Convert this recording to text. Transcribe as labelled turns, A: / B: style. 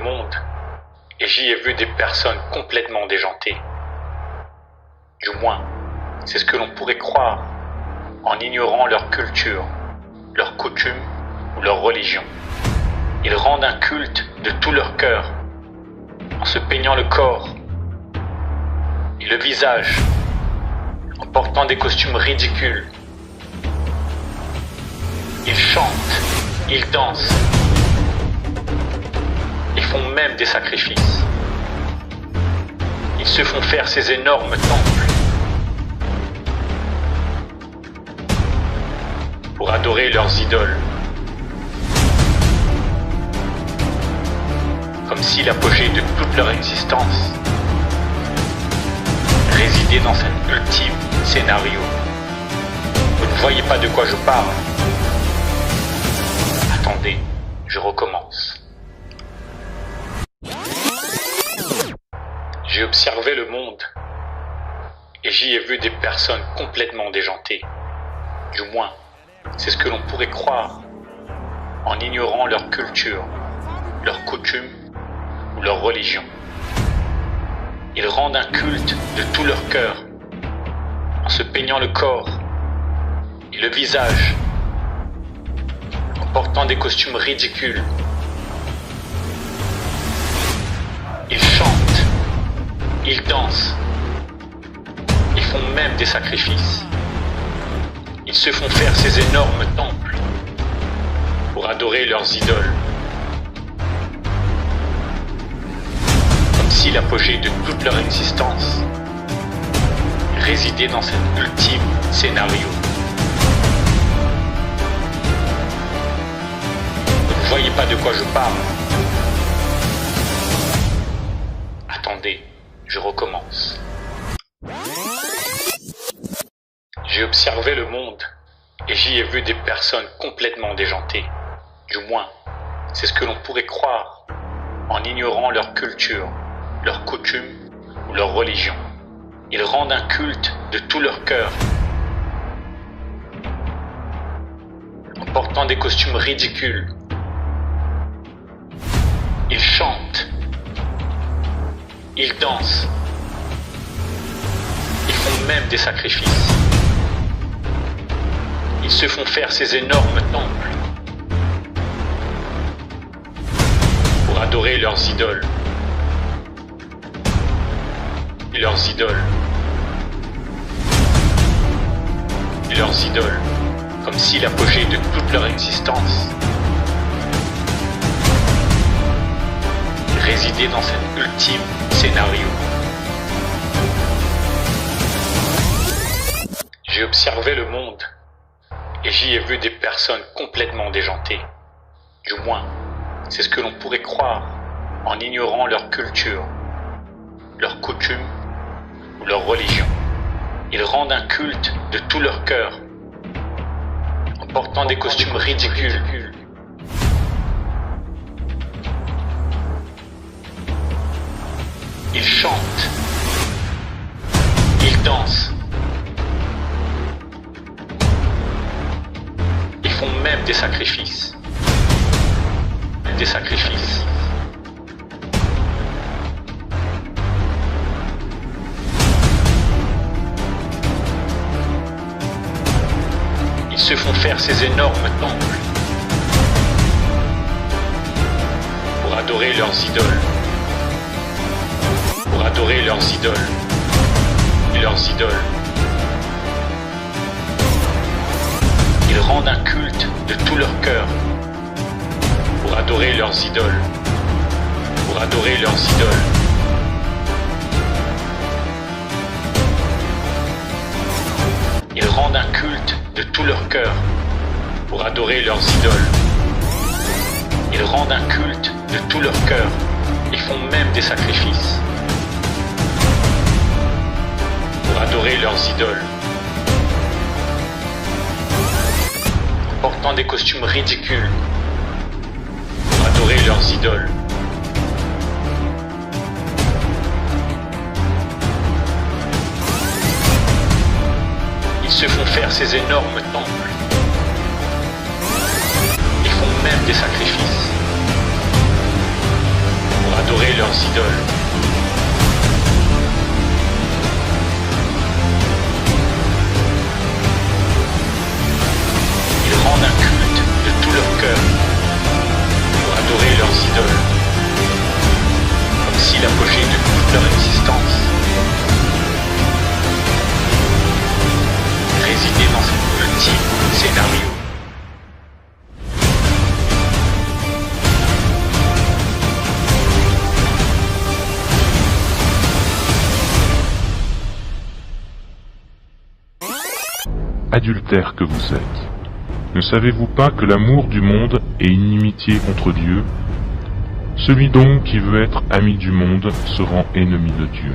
A: monde et j'y ai vu des personnes complètement déjantées. Du moins, c'est ce que l'on pourrait croire en ignorant leur culture, leurs coutumes ou leur religion. Ils rendent un culte de tout leur cœur en se peignant le corps et le visage, en portant des costumes ridicules. Ils chantent, ils dansent, ils font même des sacrifices. Ils se font faire ces énormes temples pour adorer leurs idoles. Comme si l'apogée de toute leur existence résidait dans cet ultime scénario. Vous ne voyez pas de quoi je parle? Attendez, je recommence. J'ai observé le monde et j'y ai vu des personnes complètement déjantées. Du moins, c'est ce que l'on pourrait croire en ignorant leur culture, leurs coutumes ou leur religion. Ils rendent un culte de tout leur cœur en se peignant le corps et le visage, en portant des costumes ridicules. Ils chantent, ils dansent, ils font même des sacrifices. Ils se font faire ces énormes temples pour adorer leurs idoles. Comme si l'apogée de toute leur existence résidait dans cet ultime scénario. Vous ne voyez pas de quoi je parle? Attendez, je recommence. J'ai observé le monde et j'y ai vu des personnes complètement déjantées. Du moins, c'est ce que l'on pourrait croire en ignorant leur culture, leurs coutumes ou leur religion. Ils rendent un culte de tout leur cœur en portant des costumes ridicules. Ils chantent, ils dansent, ils font même des sacrifices. Ils se font faire ces énormes temples pour adorer leurs idoles. Et leurs idoles. Et leurs idoles. Comme si l'apogée de toute leur existence résidait dans cet ultime scénario. J'ai observé le monde et j'y ai vu des personnes complètement déjantées. Du moins, c'est ce que l'on pourrait croire en ignorant leur culture, leurs coutumes ou leur religion. Ils rendent un culte de tout leur cœur en portant des costumes ridicules. Ils chantent, ils dansent, ils font même des sacrifices. Des sacrifices. Ils se font faire ces énormes temples pour adorer leurs idoles. Pour adorer leurs idoles. Et leurs idoles. Ils rendent un culte de tout leur cœur pour adorer leurs idoles. Pour adorer leurs idoles. Ils rendent un culte de tout leur cœur pour adorer leurs idoles. Ils rendent un culte de tout leur cœur. Ils font même des sacrifices pour adorer leurs idoles. En portant des costumes ridicules pour adorer leurs idoles. Ils se font faire ces énormes temples. Ils font même des sacrifices leurs idoles. Ils rendent un culte de tout leur cœur pour adorer leurs idoles, comme si l'apogée de toute leur existence résidait dans ce petit scénario.
B: Adultères que vous êtes, ne savez-vous pas que l'amour du monde est inimitié contre Dieu? Celui donc qui veut être ami du monde se rend ennemi de Dieu.